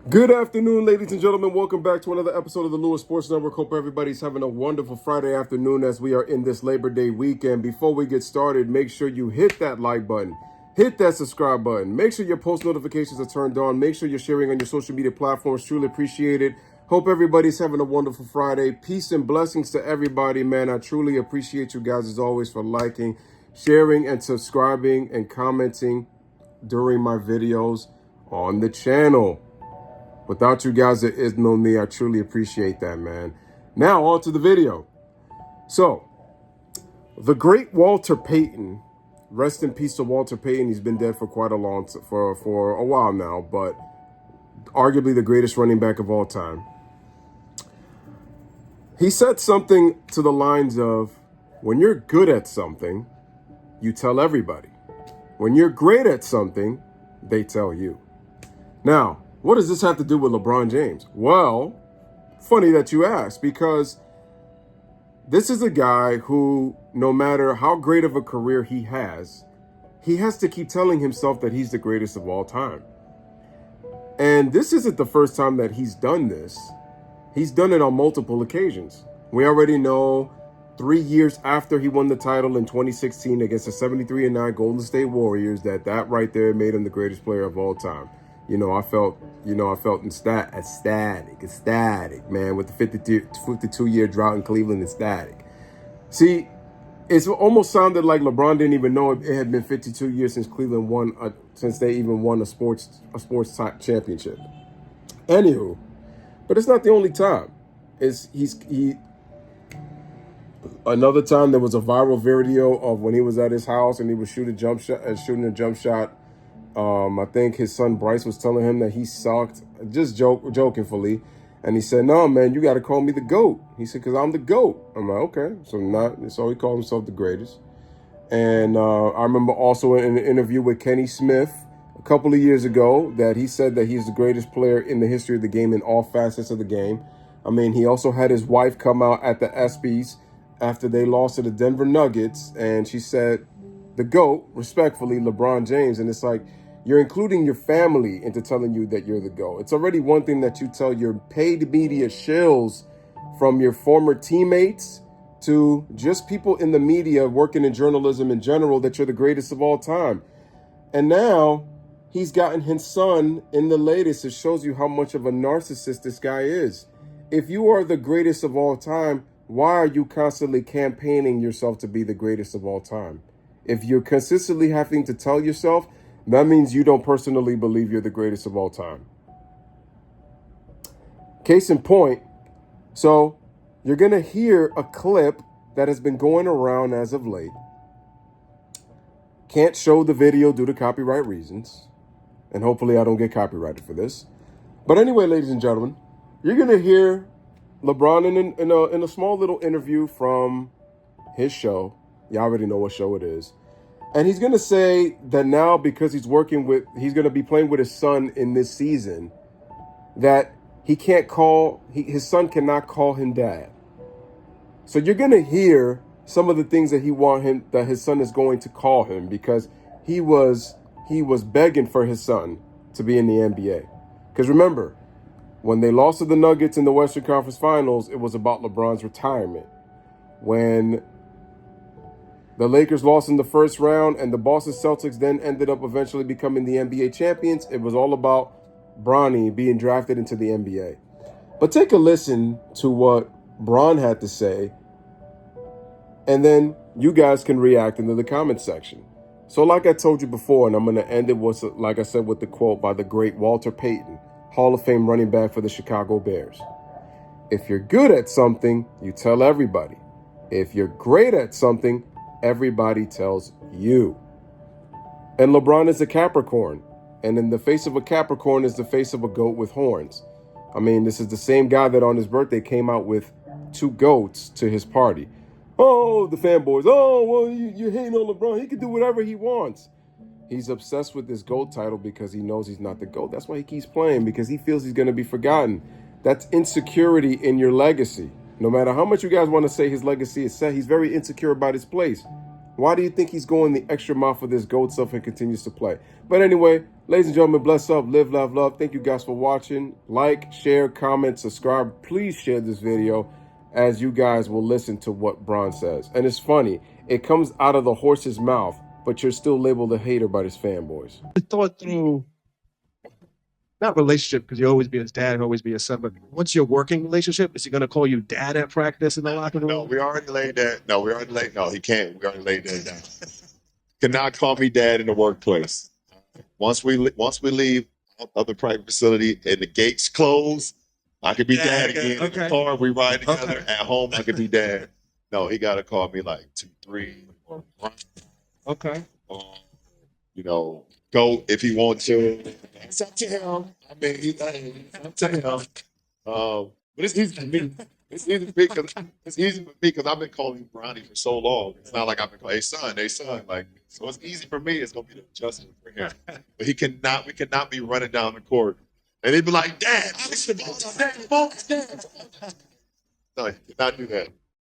Good afternoon, ladies and gentlemen. Welcome back to another episode of the Louis Sports Network. Hope everybody's having a wonderful Friday afternoon as we are in this Labor Day weekend. Before we get started, make sure you hit that like button, hit that subscribe button. Make sure your post notifications are turned on. Make sure you're sharing on your social media platforms. Truly appreciate it. Hope everybody's having a wonderful Friday. Peace and blessings to everybody, man. I truly appreciate you guys as always for liking, sharing, and subscribing and commenting during my videos on the channel. Without you guys, there is no me. I truly appreciate that, man. Now, on to the video. So, the great Walter Payton, rest in peace to Walter Payton. He's been dead for quite for a while now, but arguably the greatest running back of all time. He said something to the lines of, when you're good at something, you tell everybody. When you're great at something, they tell you. Now, what does this have to do with LeBron James? Well, funny that you ask, because this is a guy who, no matter how great of a career he has to keep telling himself that he's the greatest of all time. And this isn't the first time that he's done this. He's done it on multiple occasions. We already know 3 years after he won the title in 2016 against the 73-9 Golden State Warriors, that right there made him the greatest player of all time. I felt ecstatic, man, with the 52-year drought in Cleveland, ecstatic. See, it almost sounded like LeBron didn't even know it had been 52 years since Cleveland since they even won a sports championship. Anywho, but it's not the only time. Another time there was a viral video of when he was at his house and he was shooting a jump shot. I think his son Bryce was telling him that he sucked, just jokingly. And he said, "No, man, you got to call me the GOAT." He said, "Because I'm the GOAT." I'm like, okay. So he called himself the greatest. And I remember also in an interview with Kenny Smith a couple of years ago that he said that he's the greatest player in the history of the game in all facets of the game. I mean, he also had his wife come out at the ESPYs after they lost to the Denver Nuggets. And she said, the GOAT, respectfully, LeBron James. And it's like, you're including your family into telling you that you're the GOAT. It's already one thing that you tell your paid media shills, from your former teammates to just people in the media working in journalism in general, that you're the greatest of all time. And now he's gotten his son in the latest. It shows you how much of a narcissist this guy is. If you are the greatest of all time, why are you constantly campaigning yourself to be the greatest of all time? If you're consistently having to tell yourself, that means you don't personally believe you're the greatest of all time. Case in point, so you're going to hear a clip that has been going around as of late. Can't show the video due to copyright reasons. And hopefully I don't get copyrighted for this. But anyway, ladies and gentlemen, you're going to hear LeBron in a small little interview from his show. You already know what show it is. And he's going to say that now, because he's going to be playing with his son in this season, that his son cannot call him dad. So you're going to hear some of the things that that his son is going to call him, because he was begging for his son to be in the NBA. Because remember, when they lost to the Nuggets in the Western Conference Finals, it was about LeBron's retirement. When the Lakers lost in the first round and the Boston Celtics then ended up eventually becoming the NBA champions, it was all about Bronny being drafted into the NBA. But take a listen to what Bron had to say, and then you guys can react in the comment section. So like I told you before, and I'm going to end it with, like I said, with the quote by the great Walter Payton, Hall of Fame running back for the Chicago Bears. If you're good at something, you tell everybody. If you're great at something, everybody tells you. And LeBron is a Capricorn. And in the face of a Capricorn is the face of a goat with horns. I mean, this is the same guy that on his birthday came out with 2 goats to his party. Oh, the fanboys. Oh, well, you're hating on LeBron. He can do whatever he wants. He's obsessed with this GOAT title because he knows he's not the GOAT. That's why he keeps playing, because he feels he's going to be forgotten. That's insecurity in your legacy. No matter how much you guys want to say his legacy is set, he's very insecure about his place. Why do you think he's going the extra mile for this GOAT stuff and continues to play? But anyway, Ladies and gentlemen, bless up, live, love, love. Thank you guys for watching. Like, share, comment, subscribe. Please share this video as you guys will listen to what Bron says. And it's funny, it comes out of the horse's mouth, but you're still labeled a hater by his fanboys. Thought through, not relationship, because you always be his dad and always be his son, but what's your working relationship? Is he going to call you dad at practice in the locker room? No, we already laid that. No, we already laid. No, he can't. We already laid that down. Cannot call me dad in the workplace. Once we leave of the private facility and the gates close, I could be dad again. Okay. In the car, we ride together. At home, I could be dad. No, he got to call me like 2, 3, or Okay. you know, go if he wants to. It's up to him. I mean, it's up to him. But it's easy for me. It's easy for me because I've been calling Bronny for so long. It's not like I've been calling, hey son, like, so it's easy for me. It's gonna be the adjustment for him. But we cannot be running down the court and he'd be like, Dad, dad. No, he cannot do that.